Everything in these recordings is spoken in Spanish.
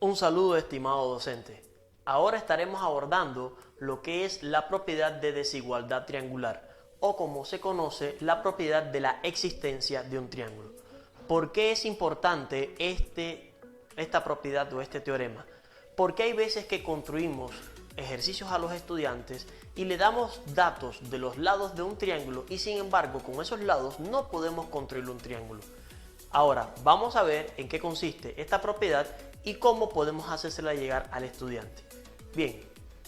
Un saludo, estimado docente. Ahora estaremos abordando lo que es la propiedad de desigualdad triangular, o como se conoce, la propiedad de la existencia de un triángulo. ¿Por qué es importante esta propiedad o este teorema? Porque hay veces que construimos ejercicios a los estudiantes y le damos datos de los lados de un triángulo y sin embargo con esos lados no podemos construir un triángulo. Ahora vamos a ver en qué consiste esta propiedad y cómo podemos hacérsela llegar al estudiante. Bien,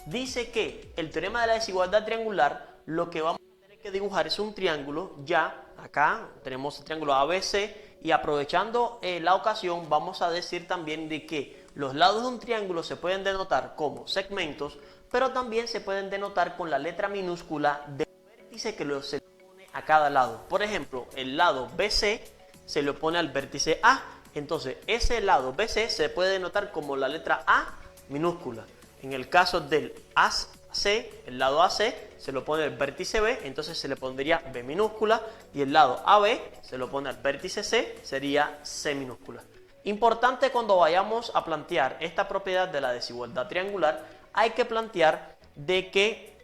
dice que el teorema de la desigualdad triangular, lo que vamos a tener que dibujar es un triángulo. Ya acá tenemos el triángulo ABC y aprovechando la ocasión vamos a decir también de que los lados de un triángulo se pueden denotar como segmentos, pero también se pueden denotar con la letra minúscula del vértice que se le pone a cada lado. Por ejemplo, el lado BC se le opone al vértice A. Entonces, ese lado BC se puede denotar como la letra A minúscula. En el caso del AC, el lado AC se lo pone al vértice B, entonces se le pondría B minúscula. Y el lado AB se lo pone al vértice C, sería C minúscula. Importante cuando vayamos a plantear esta propiedad de la desigualdad triangular, hay que plantear de que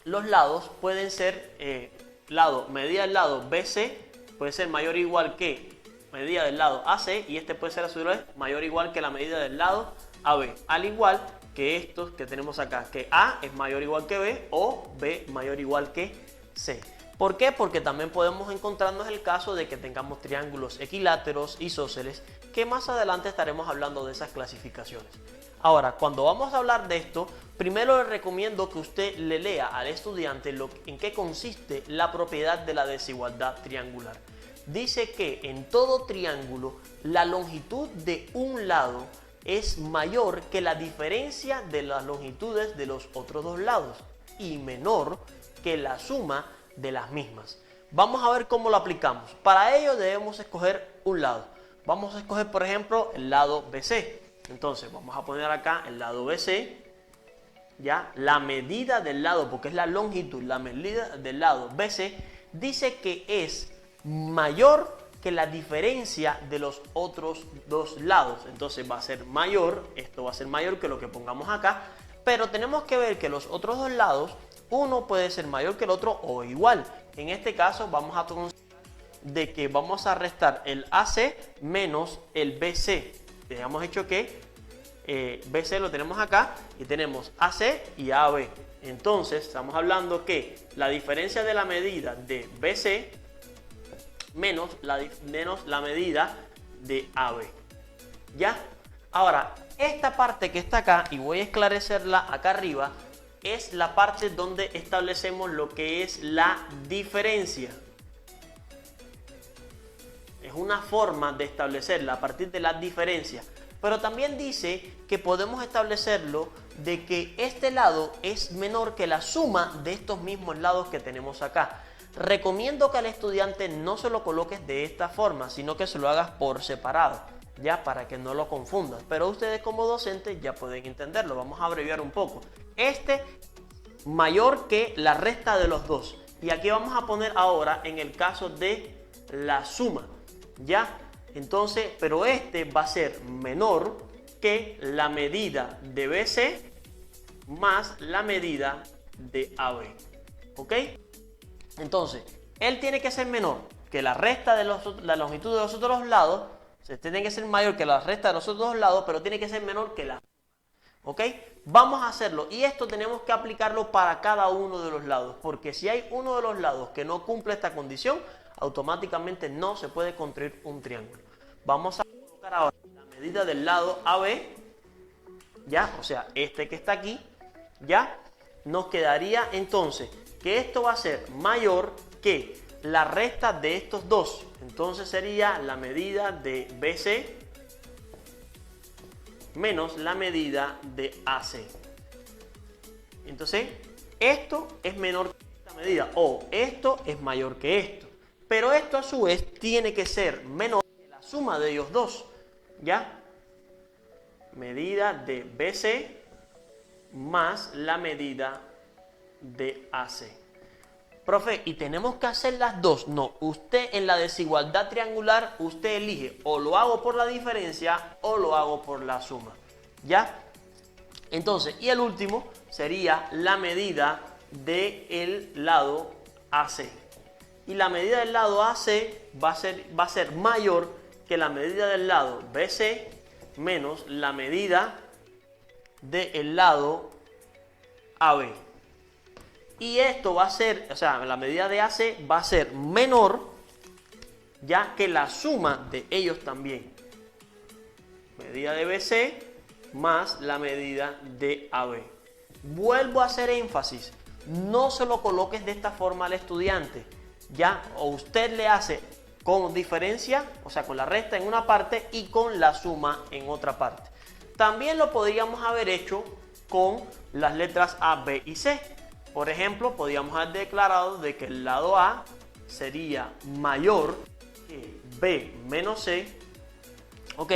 los lados pueden ser, medida del lado BC puede ser mayor o igual que medida del lado AC y este puede ser a su vez mayor o igual que la medida del lado AB. Al igual que estos que tenemos acá, que A es mayor o igual que B o B mayor o igual que C. ¿Por qué? Porque también podemos encontrarnos el caso de que tengamos triángulos equiláteros, isósceles, que más adelante estaremos hablando de esas clasificaciones. Ahora, cuando vamos a hablar de esto, primero le recomiendo que usted le lea al estudiante en qué consiste la propiedad de la desigualdad triangular. Dice que en todo triángulo la longitud de un lado es mayor que la diferencia de las longitudes de los otros dos lados y menor que la suma de las mismas. Vamos a ver cómo lo aplicamos. Para ello debemos escoger un lado. Vamos a escoger, por ejemplo, el lado BC. Entonces vamos a poner acá el lado BC, ya la medida del lado, porque es la longitud, la medida del lado BC, dice que es mayor que la diferencia de los otros dos lados. Entonces va a ser mayor, esto va a ser mayor que lo que pongamos acá, pero tenemos que ver que los otros dos lados, uno puede ser mayor que el otro o igual. En este caso vamos a considerar de que vamos a restar el AC menos el BC. Hemos hecho que BC lo tenemos acá y tenemos AC y AB. Entonces estamos hablando que la diferencia de la medida de BC menos la medida de AB. ¿Ya? Ahora, esta parte que está acá, y voy a esclarecerla acá arriba, es la parte donde establecemos lo que es la diferencia. Es una forma de establecerla a partir de la diferencia. Pero también dice que podemos establecerlo de que este lado es menor que la suma de estos mismos lados que tenemos acá. Recomiendo que al estudiante no se lo coloques de esta forma, sino que se lo hagas por separado, ya para que no lo confundas. Pero ustedes como docentes ya pueden entenderlo. Vamos a abreviar un poco. Este mayor que la resta de los dos. Y aquí vamos a poner ahora en el caso de la suma, ¿ya? Entonces, pero este va a ser menor que la medida de BC más la medida de AB. ¿Ok? Entonces, él tiene que ser menor que la resta de la longitud de los otros lados. O sea, tiene que ser mayor que la resta de los otros dos lados, pero tiene que ser menor que la. ¿Ok? Vamos a hacerlo. Y esto tenemos que aplicarlo para cada uno de los lados. Porque si hay uno de los lados que no cumple esta condición, automáticamente no se puede construir un triángulo. Vamos a colocar ahora la medida del lado AB, ya, o sea, este que está aquí, ya, nos quedaría entonces que esto va a ser mayor que la resta de estos dos. Entonces sería la medida de BC menos la medida de AC. Entonces, esto es menor que esta medida o esto es mayor que esto. Pero esto a su vez tiene que ser menor que la suma de ellos dos, ¿ya? Medida de BC más la medida de AC. Profe, ¿y tenemos que hacer las dos? No, usted en la desigualdad triangular, usted elige o lo hago por la diferencia o lo hago por la suma. ¿Ya? Entonces, y el último sería la medida del lado AC. Y la medida del lado AC va a ser mayor que la medida del lado BC menos la medida del lado AB. Y esto va a ser, o sea, la medida de AC va a ser menor ya que la suma de ellos también. Medida de BC más la medida de AB. Vuelvo a hacer énfasis, no se lo coloques de esta forma al estudiante, ya, o usted le hace con diferencia, o sea, con la resta en una parte y con la suma en otra parte. También lo podríamos haber hecho con las letras A, B y C. Por ejemplo, podríamos haber declarado de que el lado A sería mayor que B menos C, ¿ok?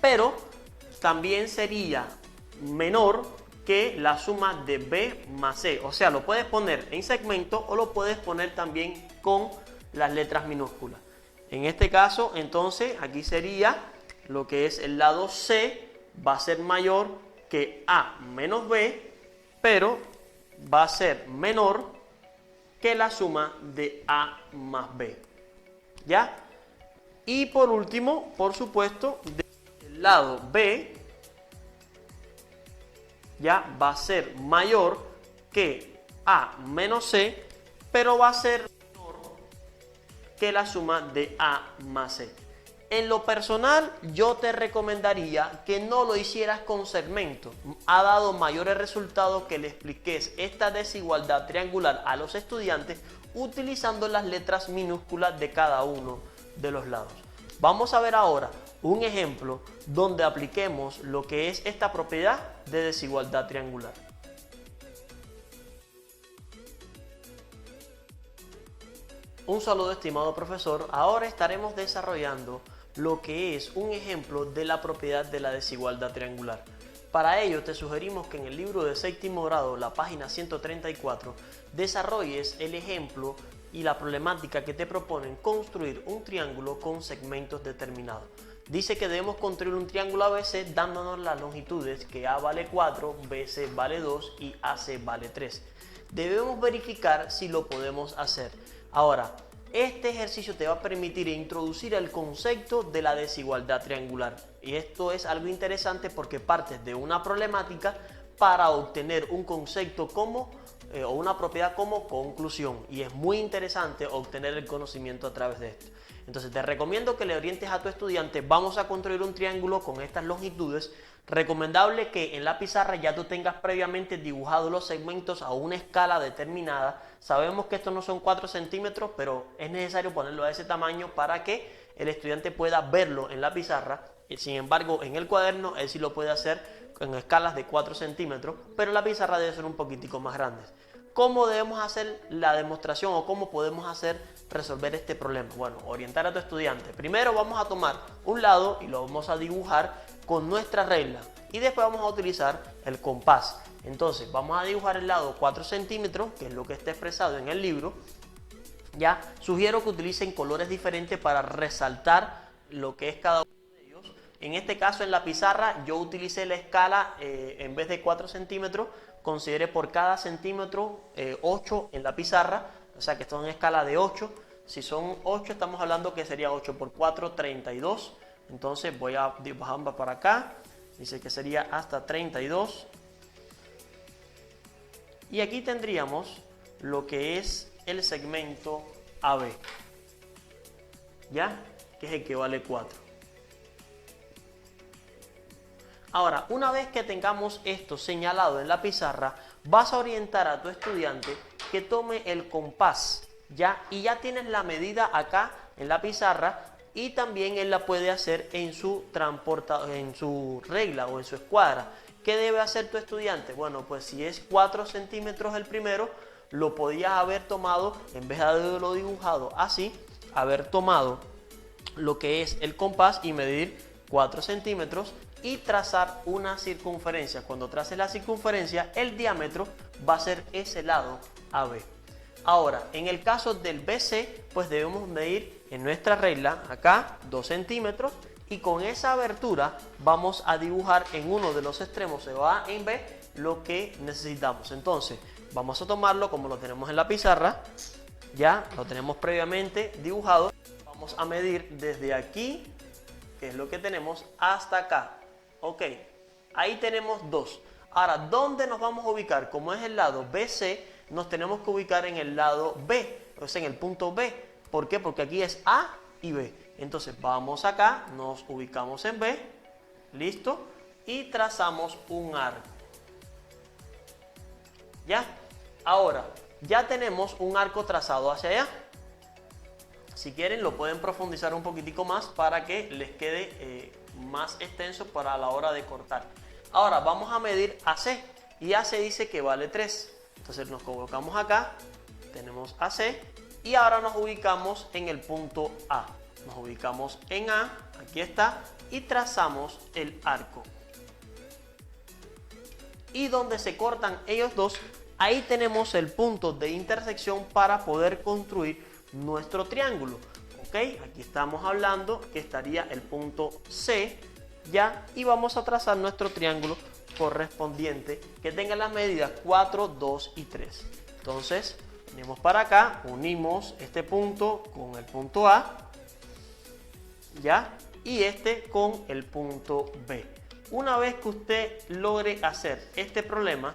Pero también sería menor que la suma de B más C. O sea, lo puedes poner en segmento o lo puedes poner también con las letras minúsculas. En este caso, entonces, aquí sería lo que es el lado C va a ser mayor que A menos B, pero va a ser menor que la suma de A más B. ¿Ya? Y por último, por supuesto, del lado B ya va a ser mayor que A menos C, pero va a ser menor que la suma de A más C. En lo personal, yo te recomendaría que no lo hicieras con segmentos. Ha dado mayores resultados que le expliques esta desigualdad triangular a los estudiantes utilizando las letras minúsculas de cada uno de los lados. Vamos a ver ahora un ejemplo donde apliquemos lo que es esta propiedad de desigualdad triangular. Un saludo, estimado profesor. Ahora estaremos desarrollando lo que es un ejemplo de la propiedad de la desigualdad triangular. Para ello te sugerimos que en el libro de séptimo grado, la página 134, desarrolles el ejemplo y la problemática que te proponen construir un triángulo con segmentos determinados. Dice que debemos construir un triángulo ABC dándonos las longitudes que A vale 4, BC vale 2 y AC vale 3. Debemos verificar si lo podemos hacer. Ahora, este ejercicio te va a permitir introducir el concepto de la desigualdad triangular. Y esto es algo interesante porque partes de una problemática para obtener un concepto como o una propiedad como conclusión. Y es muy interesante obtener el conocimiento a través de esto. Entonces te recomiendo que le orientes a tu estudiante. Vamos a construir un triángulo con estas longitudes. Recomendable que en la pizarra ya tú tengas previamente dibujado los segmentos a una escala determinada. Sabemos que estos no son 4 centímetros, pero es necesario ponerlo a ese tamaño para que el estudiante pueda verlo en la pizarra. Sin embargo, en el cuaderno él sí lo puede hacer en escalas de 4 centímetros, pero la pizarra debe ser un poquitico más grande. ¿Cómo debemos hacer la demostración o cómo podemos resolver este problema? Bueno, orientar a tu estudiante. Primero vamos a tomar un lado y lo vamos a dibujar con nuestra regla y después vamos a utilizar el compás. Entonces vamos a dibujar el lado 4 centímetros, que es lo que está expresado en el libro. Ya, sugiero que utilicen colores diferentes para resaltar lo que es cada uno de ellos. En este caso en la pizarra yo utilicé la escala en vez de 4 centímetros, consideré por cada centímetro 8 en la pizarra, o sea que esto es en escala de 8. Si son 8 estamos hablando que sería 8 por 4, 32. Entonces voy a dibujar para acá, dice que sería hasta 32. Y aquí tendríamos lo que es el segmento AB, ¿ya? Que es el que vale 4. Ahora, una vez que tengamos esto señalado en la pizarra, vas a orientar a tu estudiante que tome el compás, ¿ya? Y ya tienes la medida acá en la pizarra y también él la puede hacer en su regla o en su escuadra. ¿Qué debe hacer tu estudiante? Bueno, pues si es 4 centímetros el primero, lo podías haber tomado, en vez de haberlo dibujado así, haber tomado lo que es el compás y medir 4 centímetros y trazar una circunferencia. Cuando traces la circunferencia, el diámetro va a ser ese lado AB. Ahora, en el caso del BC, pues debemos medir en nuestra regla acá 2 centímetros y con esa abertura vamos a dibujar en uno de los extremos, en A y en B, lo que necesitamos. Entonces vamos a tomarlo como lo tenemos en la pizarra, ya lo tenemos previamente dibujado. Vamos a medir desde aquí, que es lo que tenemos, hasta acá. Ok, ahí tenemos 2. Ahora, ¿dónde nos vamos a ubicar? Como es el lado BC, nos tenemos que ubicar en el lado B, o sea, en el punto B. ¿Por qué? Porque aquí es A y B. Entonces vamos acá, nos ubicamos en B, listo, y trazamos un arco. ¿Ya? Ahora, ya tenemos un arco trazado hacia allá. Si quieren lo pueden profundizar un poquitico más para que les quede más extenso para la hora de cortar. Ahora vamos a medir AC y AC dice que vale 3. Entonces nos colocamos acá, tenemos AC y ahora nos ubicamos en el punto A. Nos ubicamos en A, aquí está, y trazamos el arco. Y donde se cortan ellos dos, ahí tenemos el punto de intersección para poder construir nuestro triángulo. Ok, aquí estamos hablando que estaría el punto C, ya, y vamos a trazar nuestro triángulo correspondiente que tenga las medidas 4, 2 y 3. Entonces, venimos para acá, unimos este punto con el punto A, ya, y este con el punto B. Una vez que usted logre hacer este problema,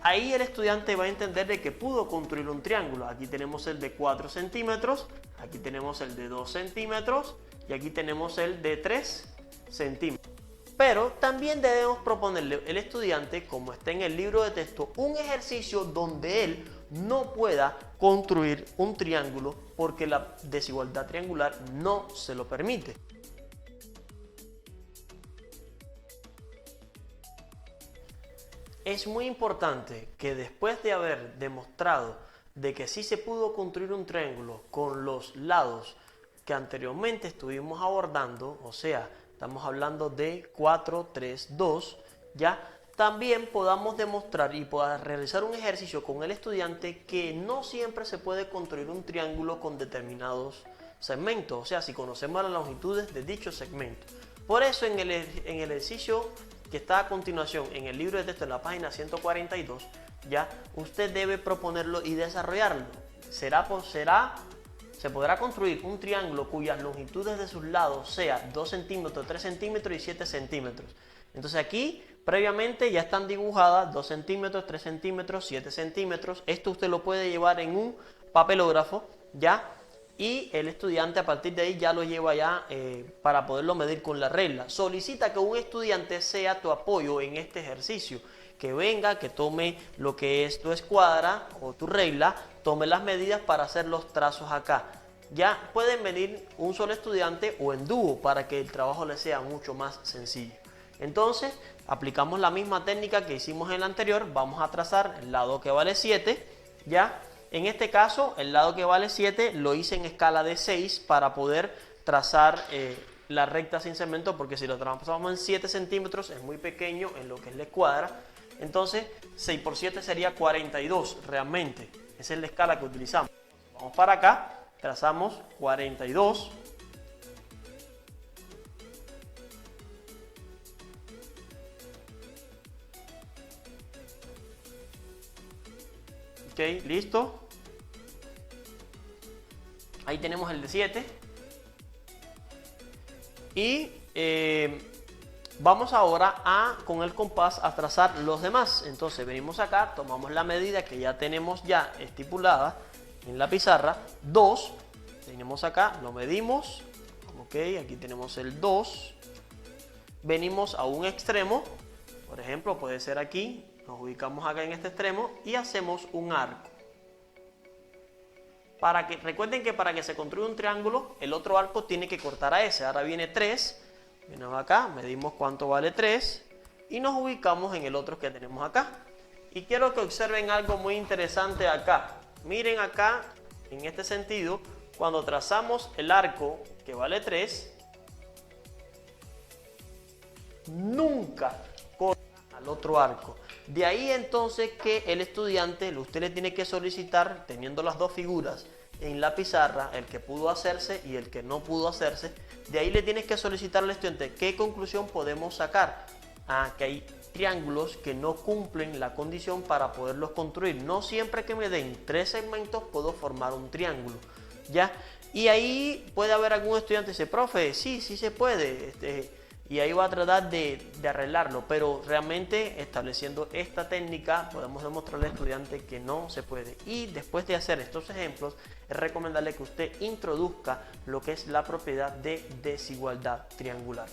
ahí el estudiante va a entender de que pudo construir un triángulo. Aquí tenemos el de 4 centímetros, aquí tenemos el de 2 centímetros y aquí tenemos el de 3 centímetros. Pero también debemos proponerle al estudiante, como está en el libro de texto, un ejercicio donde él no pueda construir un triángulo porque la desigualdad triangular no se lo permite. Es muy importante que después de haber demostrado de que sí se pudo construir un triángulo con los lados que anteriormente estuvimos abordando, o sea, estamos hablando de 4, 3, 2, ya también podamos demostrar y poder realizar un ejercicio con el estudiante que no siempre se puede construir un triángulo con determinados segmentos, o sea, si conocemos las longitudes de dicho segmento. Por eso en el ejercicio que está a continuación en el libro de texto en la página 142, ya usted debe proponerlo y desarrollarlo. Se podrá construir un triángulo cuyas longitudes de sus lados sea 2 centímetros, 3 centímetros y 7 centímetros. Entonces aquí previamente ya están dibujadas 2 centímetros, 3 centímetros, 7 centímetros. Esto usted lo puede llevar en un papelógrafo, ya, y el estudiante a partir de ahí ya lo lleva ya para poderlo medir con la regla. Solicita que un estudiante sea tu apoyo en este ejercicio, que venga, que tome lo que es tu escuadra o tu regla, tome las medidas para hacer los trazos acá. Ya pueden venir un solo estudiante o en dúo para que el trabajo le sea mucho más sencillo. Entonces aplicamos la misma técnica que hicimos en la anterior. Vamos a trazar el lado que vale 7, ya. En este caso, el lado que vale 7 lo hice en escala de 6 para poder trazar la recta sin segmento, porque si lo trazamos en 7 centímetros es muy pequeño en lo que es la escuadra. Entonces, 6 por 7 sería 42 realmente. Esa es la escala que utilizamos. Vamos para acá, trazamos 42. Ok, listo. Ahí tenemos el de 7. Y vamos ahora con el compás a trazar los demás. Entonces venimos acá, tomamos la medida que ya tenemos ya estipulada en la pizarra, 2. Venimos acá, lo medimos. Ok, aquí tenemos el 2. Venimos a un extremo, por ejemplo, puede ser aquí. Nos ubicamos acá en este extremo y hacemos un arco. Recuerden que para que se construya un triángulo, el otro arco tiene que cortar a ese. Ahora viene 3, venimos acá, medimos cuánto vale 3 y nos ubicamos en el otro que tenemos acá. Y quiero que observen algo muy interesante acá. Miren acá, en este sentido, cuando trazamos el arco que vale 3, nunca corta al otro arco. De ahí entonces que el estudiante, usted le tiene que solicitar, teniendo las dos figuras en la pizarra el que pudo hacerse y el que no pudo hacerse. De ahí le tienes que solicitar al estudiante qué conclusión podemos sacar. Que hay triángulos que no cumplen la condición para poderlos construir. No siempre que me den 3 segmentos puedo formar un triángulo, ¿ya? Y ahí puede haber algún estudiante que dice, profe, sí se puede, y ahí va a tratar de arreglarlo, pero realmente estableciendo esta técnica podemos demostrarle al estudiante que no se puede. Y después de hacer estos ejemplos, es recomendable que usted introduzca lo que es la propiedad de desigualdad triangular.